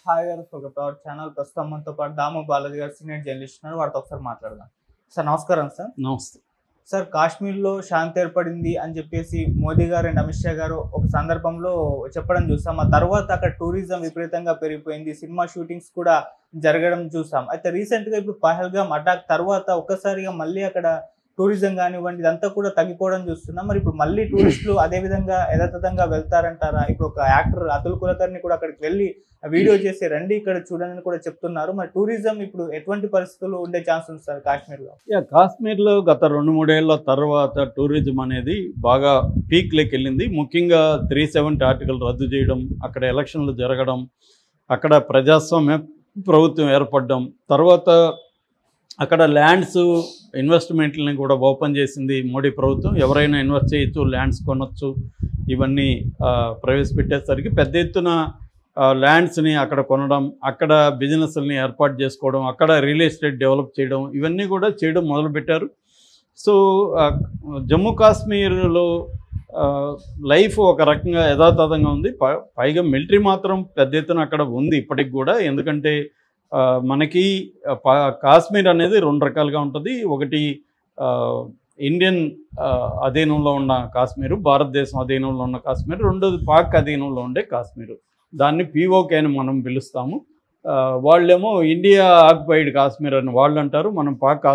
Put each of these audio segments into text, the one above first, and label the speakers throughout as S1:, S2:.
S1: Hi గారు ఒక channel ప్రస్తుతం మనతో పాటు దాము బాలాజీ గారు సీనియర్ జర్నలిస్ట్ ఉన్నారు. వారితో ఒకసారి మాట్లాడదాం. సార్ నమస్కారం. సార్
S2: నమస్తే.
S1: సార్ కాశ్మీర్లో శాంతి ఏర్పడింది అని చెప్పేసి మోదీ గారు అండ్ అమిత్ షా గారు ఒక సందర్భంలో చెప్పడం చూసాం. ఆ తర్వాత అక్కడ టూరిజం విపరీతంగా పెరిగిపోయింది, సినిమా షూటింగ్స్ కూడా జరగడం చూసాం. అయితే రీసెంట్గా ఇప్పుడు పహల్గామ్ అటాక్ తర్వాత ఒక్కసారిగా మళ్ళీ అక్కడ టూరిజం కానివ్వండి ఇదంతా కూడా తగ్గిపోవడం చూస్తున్నాం. మరి ఇప్పుడు మళ్ళీ టూరిస్టులు అదే విధంగా యథాతథంగా వెళ్తారంటారా? ఇప్పుడు ఒక యాక్టర్ అతుల్ కులకర్ని కూడా అక్కడికి వెళ్ళి వీడియో చేసి రండి ఇక్కడ చూడండి కూడా చెప్తున్నారు. మరి టూరిజం ఇప్పుడు ఎటువంటి పరిస్థితులు ఉండే ఛాన్స్ ఉంది సార్ కాశ్మీర్లో?
S2: కాశ్మీర్లో గత 2-3 ఏళ్ల తర్వాత టూరిజం అనేది బాగా పీక్లోకి వెళ్ళింది. ముఖ్యంగా 370 ఆర్టికల్ రద్దు చేయడం, అక్కడ ఎలక్షన్లు జరగడం, అక్కడ ప్రజాస్వామ్య ప్రభుత్వం ఏర్పడడం, తర్వాత అక్కడ ల్యాండ్స్ ఇన్వెస్ట్మెంట్లని కూడా ఓపెన్ చేసింది మోడీ ప్రభుత్వం. ఎవరైనా ఇన్వెస్ట్ చేయొచ్చు, ల్యాండ్స్ కొనొచ్చు, ఇవన్నీ ప్రవేశపెట్టేసరికి పెద్ద ఎత్తున ల్యాండ్స్ని అక్కడ కొనడం, అక్కడ బిజినెస్ని ఏర్పాటు చేసుకోవడం, అక్కడ రియల్ ఎస్టేట్ డెవలప్ చేయడం, ఇవన్నీ కూడా చేయడం మొదలుపెట్టారు. సో జమ్మూ కాశ్మీర్లో లైఫ్ ఒక రకంగా యథాతథంగా ఉంది. పైగా మిలిటరీ మాత్రం పెద్ద ఎత్తున అక్కడ ఉంది ఇప్పటికి కూడా. ఎందుకంటే మనకి కాశ్మీర్ అనేది 2 రకాలుగా ఉంటుంది. ఒకటి ఇండియన్ అధీనంలో ఉన్న కాశ్మీరు, భారతదేశం అధీనంలో ఉన్న కాశ్మీర్. రెండోది పాక్ అధీనంలో ఉండే కాశ్మీరు. దాన్ని పీఓకే అని మనం పిలుస్తాము. వాళ్ళేమో ఇండియా ఆక్యుపైడ్ కాశ్మీర్ అని వాళ్ళు అంటారు, మనం పాక్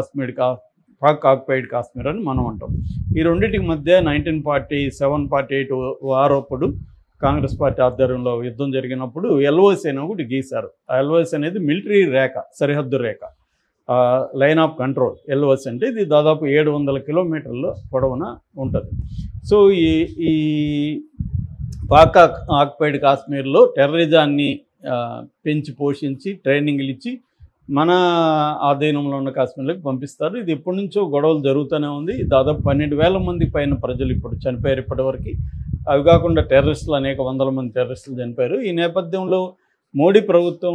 S2: ఆక్యుపైడ్ కాశ్మీర్ అని మనం అంటాం. ఈ రెండింటికి మధ్య 1947-48 వారప్పుడు కాంగ్రెస్ పార్టీ ఆధ్వర్యంలో యుద్ధం జరిగినప్పుడు ఎల్ఓసి అని ఒకటి గీశారు. ఆ ఎల్ఓసి అనేది మిలిటరీ రేఖ, సరిహద్దు రేఖ, లైన్ ఆఫ్ కంట్రోల్. ఎల్ఓసి అంటే ఇది దాదాపు 700 కిలోమీటర్ల పొడవున ఉంటుంది. సో ఈ పాక్ ఆక్యుపైడ్ కాశ్మీర్లో టెర్రరిజాన్ని పెంచి పోషించి ట్రైనింగ్లు ఇచ్చి మన ఆధీనంలో ఉన్న కాశ్మీర్లోకి పంపిస్తారు. ఇది ఎప్పటి నుంచో గొడవలు జరుగుతూనే ఉంది. దాదాపు 12,000 మంది పైన ప్రజలు ఇప్పుడు చనిపోయారు ఇప్పటివరకు. అవి కాకుండా టెర్రరిస్టులు అనేక వందల మంది టెర్రరిస్టులు చనిపోయారు. ఈ నేపథ్యంలో మోడీ ప్రభుత్వం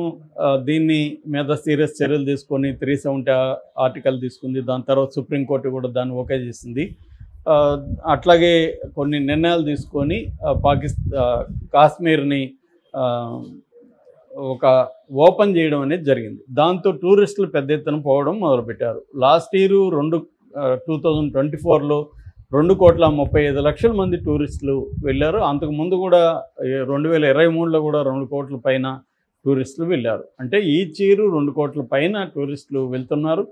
S2: దీన్ని మీద సీరియస్ చర్యలు తీసుకొని 370 ఆర్టికల్ తీసుకుంది. దాని తర్వాత సుప్రీంకోర్టు కూడా దాన్ని ఓకే చేసింది. అట్లాగే కొన్ని నిర్ణయాలు తీసుకొని కాశ్మీర్ని ఒక ఓపెన్ చేయడం అనేది జరిగింది. దాంతో టూరిస్టులు పెద్ద ఎత్తున పోవడం మొదలుపెట్టారు. లాస్ట్ ఇయర్ 2024లో 2,35,00,000 మంది టూరిస్టులు వెళ్ళారు. అంతకుముందు కూడా 2023లో కూడా 2 కోట్ల పైన టూరిస్టులు వెళ్ళారు. అంటే ఈచ్ ఇయర్ 2 కోట్ల పైన టూరిస్టులు వెళ్తున్నారు.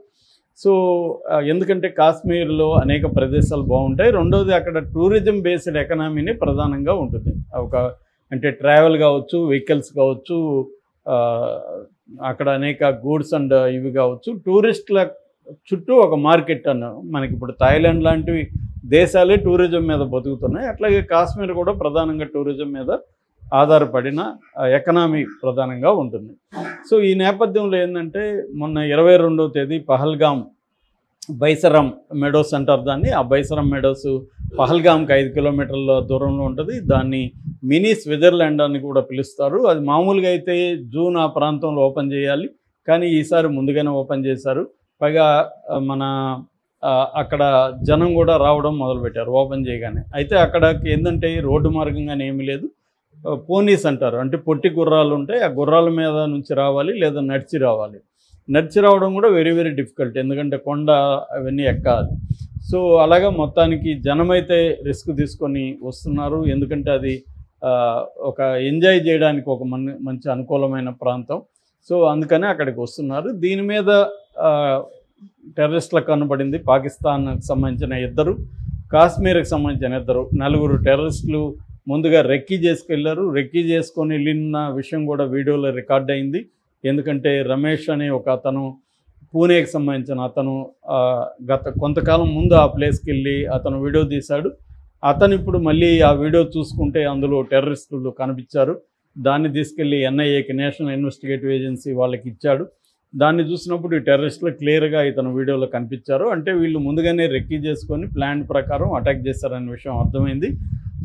S2: సో ఎందుకంటే కాశ్మీర్లో అనేక ప్రదేశాలు బాగుంటాయి. రెండోది అక్కడ టూరిజం బేస్డ్ ఎకనామీని ప్రధానంగా ఉంటుంది. అంటే ట్రావెల్ కావచ్చు, వెహికల్స్ కావచ్చు, అక్కడ అనేక గూడ్స్ అండ్ ఇవి కావచ్చు. టూరిస్టుల చుట్టూ ఒక మార్కెట్ మనకి ఇప్పుడు థాయిలాండ్ లాంటివి దేశాలే టూరిజం మీద బతుకుతున్నాయి. అట్లాగే కాశ్మీర్ కూడా ప్రధానంగా టూరిజం మీద ఆధారపడిన ఎకనామీ ప్రధానంగా ఉంటుంది. సో ఈ నేపథ్యంలో ఏంటంటే మొన్న 22వ తేదీ పహల్గామ్ బైసరం మెడోస్ అంటారు దాన్ని. ఆ బైసరం మెడోస్ పహల్గామ్కి 5 కిలోమీటర్ల దూరంలో ఉంటుంది. దాన్ని మినీ స్విట్జర్లాండ్ అని కూడా పిలుస్తారు. అది మామూలుగా అయితే జూన్ ఆ ప్రాంతంలో ఓపెన్ చేయాలి, కానీ ఈసారి ముందుగానే ఓపెన్ చేశారు. పైగా అక్కడ జనం కూడా రావడం మొదలుపెట్టారు ఓపెన్ చేయగానే. అయితే అక్కడికి ఏంటంటే రోడ్డు మార్గంగానే ఏమీ లేదు, పోనీస్ అంటారు. అంటే పొట్టి గుర్రాలు ఉంటాయి, ఆ గుర్రాల మీద నుంచి రావాలి లేదా నడిచి రావాలి. నడిచి రావడం కూడా వెరీ వెరీ డిఫికల్ట్, ఎందుకంటే కొండ అవన్నీ ఎక్కాలి. సో అలాగా మొత్తానికి జనమైతే రిస్క్ తీసుకొని వస్తున్నారు. ఎందుకంటే అది ఒక ఎంజాయ్ చేయడానికి ఒక మంచి అనుకూలమైన ప్రాంతం. సో అందుకనే అక్కడికి వస్తున్నారు. దీని మీద టెర్రరిస్టులకు కనబడింది పాకిస్తాన్కి సంబంధించిన 2, కాశ్మీర్కి సంబంధించిన 2, 4 టెర్రరిస్టులు ముందుగా రెక్కీ చేసుకెళ్లారు. రెక్కీ చేసుకొని వెళ్ళిన విషయం కూడా వీడియోలో రికార్డ్ అయింది. ఎందుకంటే రమేష్ అనే ఒక అతను, పూణేకి సంబంధించిన అతను, కొంతకాలం ముందు ఆ ప్లేస్కి వెళ్ళి అతను వీడియో తీశాడు. అతను ఇప్పుడు మళ్ళీ ఆ వీడియో చూసుకుంటే అందులో టెర్రరిస్టులు కనిపించారు. దాన్ని తీసుకెళ్ళి ఎన్ఐఏకి, నేషనల్ ఇన్వెస్టిగేటివ్ ఏజెన్సీ వాళ్ళకి ఇచ్చాడు. దాన్ని చూసినప్పుడు ఈ టెర్రరిస్టులు క్లియర్గా ఇతను వీడియోలో కనిపించారు. అంటే వీళ్ళు ముందుగానే రెక్కీ చేసుకొని ప్లాన్ ప్రకారం అటాక్ చేశారనే విషయం అర్థమైంది.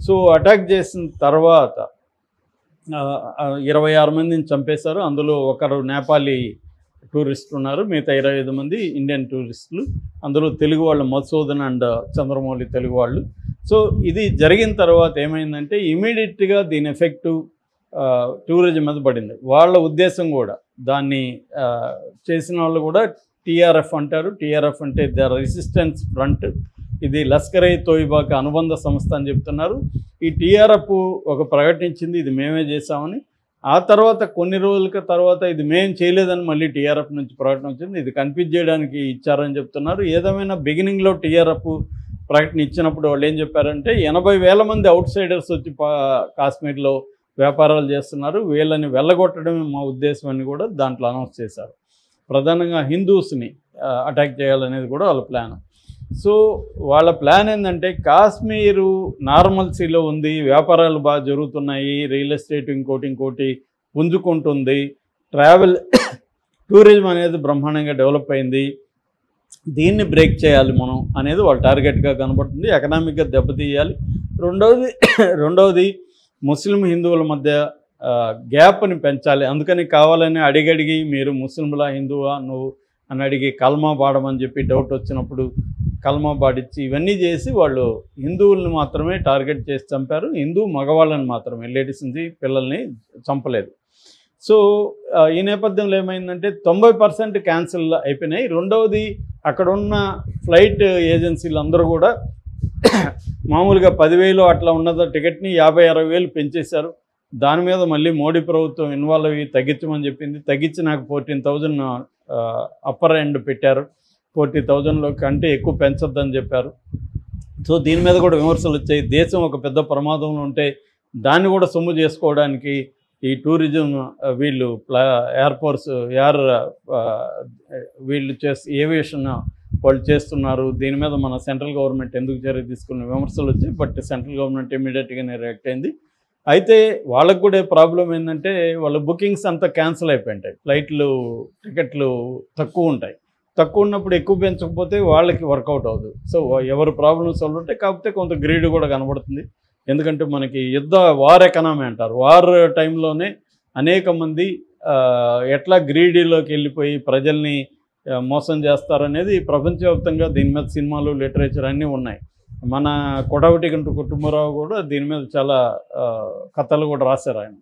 S2: సో అటాక్ చేసిన తర్వాత 26 మందిని చంపేశారు. అందులో ఒకరు నేపాలీ టూరిస్టులు ఉన్నారు, మిగతా 25 మంది ఇండియన్ టూరిస్టులు. అందులో తెలుగు వాళ్ళు మధుసూదన్ అండ్ చంద్రమౌళి తెలుగు వాళ్ళు. సో ఇది జరిగిన తర్వాత ఏమైందంటే ఇమీడియట్గా దీని ఎఫెక్టు టూరిజం మీద పడింది. వాళ్ళ ఉద్దేశం కూడా దాన్ని చేసిన వాళ్ళు కూడా టీఆర్ఎఫ్ అంటారు. టీఆర్ఎఫ్ అంటే ద రెసిస్టెన్స్ ఫ్రంట్. ఇది లష్కర్-ఏ తోయిబాకి అనుబంధ సంస్థ అని చెప్తున్నారు. ఈ టీఆర్ఎఫ్ ఒక ప్రకటించింది ఇది మేమే చేశామని. ఆ తర్వాత కొన్ని రోజుల తర్వాత ఇది మేము చేయలేదని మళ్ళీ టీఆర్ఎఫ్ నుంచి ప్రకటన వచ్చింది. ఇది కన్ఫ్యూజ్ చేయడానికి ఇచ్చారని చెప్తున్నారు. ఏదేమైనా బిగినింగ్లో టీఆర్ఎఫ్ ప్రకటన ఇచ్చినప్పుడు వాళ్ళు ఏం చెప్పారంటే 80,000 మంది అవుట్ సైడర్స్ వచ్చి కాశ్మీర్లో వ్యాపారాలు చేస్తున్నారు, వీళ్ళని వెళ్ళగొట్టడమే మా ఉద్దేశం అని కూడా దాంట్లో అనౌన్స్ చేశారు. ప్రధానంగా హిందూస్ని అటాక్ చేయాలనేది కూడా వాళ్ళ ప్లాన్. సో వాళ్ళ ప్లాన్ ఏంటంటే కాశ్మీరు నార్మల్సీలో ఉంది, వ్యాపారాలు బాగా జరుగుతున్నాయి, రియల్ ఎస్టేట్ ఇంకోటి పుంజుకుంటుంది, ట్రావెల్ టూరిజం అనేది బ్రహ్మాండంగా డెవలప్ అయింది, దీన్ని బ్రేక్ చేయాలి మనం అనేది వాళ్ళ టార్గెట్గా కనబడుతుంది. ఎకనామిక్గా దెబ్బతీయాలి. రెండవది ముస్లిం హిందువుల మధ్య గ్యాప్ని పెంచాలి. అందుకని కావాలని అడిగడిగి మీరు ముస్లింలా హిందువా నువ్వు అని అడిగి కల్మా పాడమని చెప్పి డౌట్ వచ్చినప్పుడు కల్మా పాడిచ్చి ఇవన్నీ చేసి వాళ్ళు హిందువుల్ని మాత్రమే టార్గెట్ చేసి చంపారు. హిందూ మగవాళ్ళని మాత్రమే, లేడీస్ని పిల్లల్ని చంపలేదు. సో ఈ నేపథ్యంలో ఏమైందంటే 90% క్యాన్సిల్ అయిపోయినాయి. రెండవది అక్కడ ఉన్న ఫ్లైట్ ఏజెన్సీలు అందరూ కూడా మామూలుగా 10,000 అట్లా ఉన్నదో టికెట్ని 50,000-60,000 పెంచేశారు. దాని మీద మళ్ళీ మోడీ ప్రభుత్వం ఇన్వాల్వ్ అయ్యి తగ్గించమని చెప్పింది. తగ్గించి నాకు 14,000 అప్పర్ ఎండ్ పెట్టారు. 40,000లో కంటే ఎక్కువ పెంచొద్దని చెప్పారు. సో దీని మీద కూడా విమర్శలు వచ్చాయి. దేశం ఒక పెద్ద ప్రమాదంలో ఉంటే దాన్ని కూడా సొమ్ము చేసుకోవడానికి ఈ టూరిజం వీళ్ళు వీళ్ళు ఏవియేషన్ వాళ్ళు చేస్తున్నారు, దీని మీద మన సెంట్రల్ గవర్నమెంట్ ఎందుకు చర్య తీసుకున్న విమర్శలు వచ్చాయి. బట్ సెంట్రల్ గవర్నమెంట్ ఇమీడియట్గానే రియాక్ట్ అయింది. అయితే వాళ్ళకు కూడా ప్రాబ్లం ఏంటంటే వాళ్ళ బుకింగ్స్ అంతా క్యాన్సిల్ అయిపోయింటాయి. ఫ్లైట్లు టికెట్లు తక్కువ ఉంటాయి. తక్కువ ఉన్నప్పుడు ఎక్కువ పెంచకపోతే వాళ్ళకి వర్కౌట్ అవ్వదు. సో ఎవరు ప్రాబ్లమ్స్ వాళ్ళు ఉంటాయి. కాకపోతే కొంత గ్రీడ్ కూడా కనబడుతుంది. ఎందుకంటే మనకి వార్ ఎకనామీ అంటారు. వార్ టైంలోనే అనేక మంది ఎట్లా గ్రీడీలోకి వెళ్ళిపోయి ప్రజల్ని మోసం చేస్తారనేది ప్రపంచవ్యాప్తంగా దీని మీద సినిమాలు, లిటరేచర్ అన్నీ ఉన్నాయి. మన కొడవటి గంట కుటుంబరావు కూడా దీని మీద చాలా కథలు కూడా రాశారు ఆయన.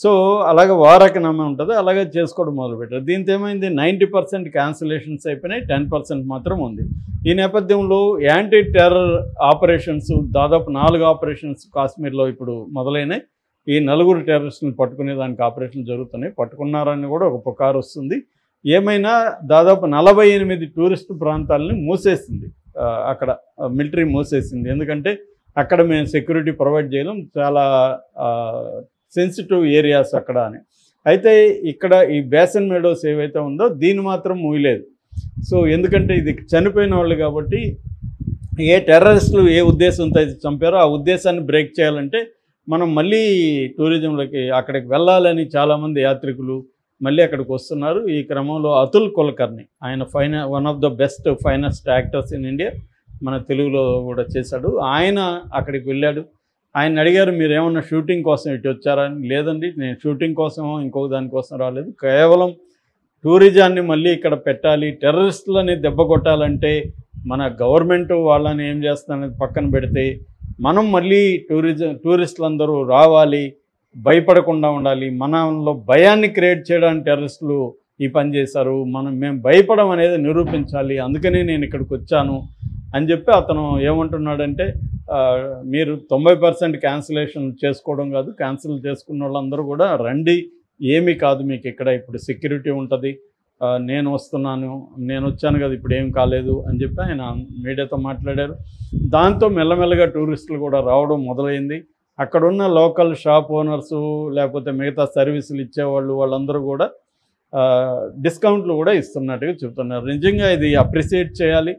S2: సో అలాగే వార్ ఎకనామీ ఉంటుంది, అలాగే చేసుకోవడం మొదలుపెట్టారు. దీంతో ఏమైంది, 90% క్యాన్సిలేషన్స్ అయిపోయినాయి, 10% మాత్రం ఉంది. ఈ నేపథ్యంలో యాంటీ టెర్రర్ ఆపరేషన్స్ దాదాపు 4 ఆపరేషన్స్ కాశ్మీర్లో ఇప్పుడు మొదలైనాయి. ఈ 4 టెర్రరిస్టులను పట్టుకునే దానికి ఆపరేషన్ జరుగుతున్నాయి. పట్టుకున్నారని కూడా ఒక పుకారు వస్తుంది. ఏమైనా దాదాపు 48 టూరిస్ట్ ప్రాంతాలని మూసేసింది అక్కడ మిలిటరీ మూసేసింది. ఎందుకంటే అక్కడ మేము సెక్యూరిటీ ప్రొవైడ్ చేయడం, చాలా సెన్సిటివ్ ఏరియాస్ అక్కడ అని. అయితే ఇక్కడ ఈ బేసన్ మెడోస్ ఏవైతే ఉందో దీన్ని మాత్రం మూయలేదు. సో ఎందుకంటే ఇది చనిపోయిన వాళ్ళు కాబట్టి ఏ టెర్రరిస్టులు ఏ ఉద్దేశంతో అయితే చంపారో ఆ ఉద్దేశాన్ని బ్రేక్ చేయాలంటే మనం మళ్ళీ టూరిజంలోకి అక్కడికి వెళ్ళాలని చాలామంది యాత్రికులు మళ్ళీ అక్కడికి వస్తున్నారు. ఈ క్రమంలో అతుల్ కులకర్ణి, ఆయన one of the best finest actors in India, మన తెలుగులో కూడా చేశాడు. ఆయన అక్కడికి వెళ్ళాడు. ఆయన అడిగారు, మీరు ఏమన్నా షూటింగ్ కోసం ఇటు వచ్చారని. లేదండి, నేను షూటింగ్ కోసమో ఇంకొక దానికోసం రాలేదు, కేవలం టూరిజాన్ని మళ్ళీ ఇక్కడ పెట్టాలి, టెర్రరిస్టులని దెబ్బ కొట్టాలంటే మన గవర్నమెంట్ వాళ్ళని ఏం చేస్తుందనేది పక్కన పెడితే మనం మళ్ళీ టూరిస్టులందరూ రావాలి, భయపడకుండా ఉండాలి. మనలో భయాన్ని క్రియేట్ చేయడానికి టెర్రరిస్టులు ఈ పని చేశారు, మేము భయపడం అనేది నిరూపించాలి, అందుకనే నేను ఇక్కడికి వచ్చాను అని చెప్పి అతను ఏమంటున్నాడంటే, మీరు 90% క్యాన్సిలేషన్ చేసుకోవడం కాదు, క్యాన్సిల్ చేసుకున్న వాళ్ళందరూ కూడా రండి, ఏమీ కాదు మీకు ఇక్కడ, ఇప్పుడు సెక్యూరిటీ ఉంటుంది, నేను వస్తున్నాను, నేను వచ్చాను కదా, ఇప్పుడు ఏం కాలేదు అని చెప్పి ఆయన మీడియాతో మాట్లాడారు. దాంతో మెల్లమెల్లగా టూరిస్టులు కూడా రావడం మొదలైంది. అక్కడున్న లోకల్ షాప్ ఓనర్సు లేకపోతే మిగతా సర్వీసులు ఇచ్చేవాళ్ళు వాళ్ళందరూ కూడా డిస్కౌంట్లు కూడా ఇస్తున్నట్టుగా చెప్తున్నారు. నిజంగా ఇది అప్రిషియేట్ చేయాలి.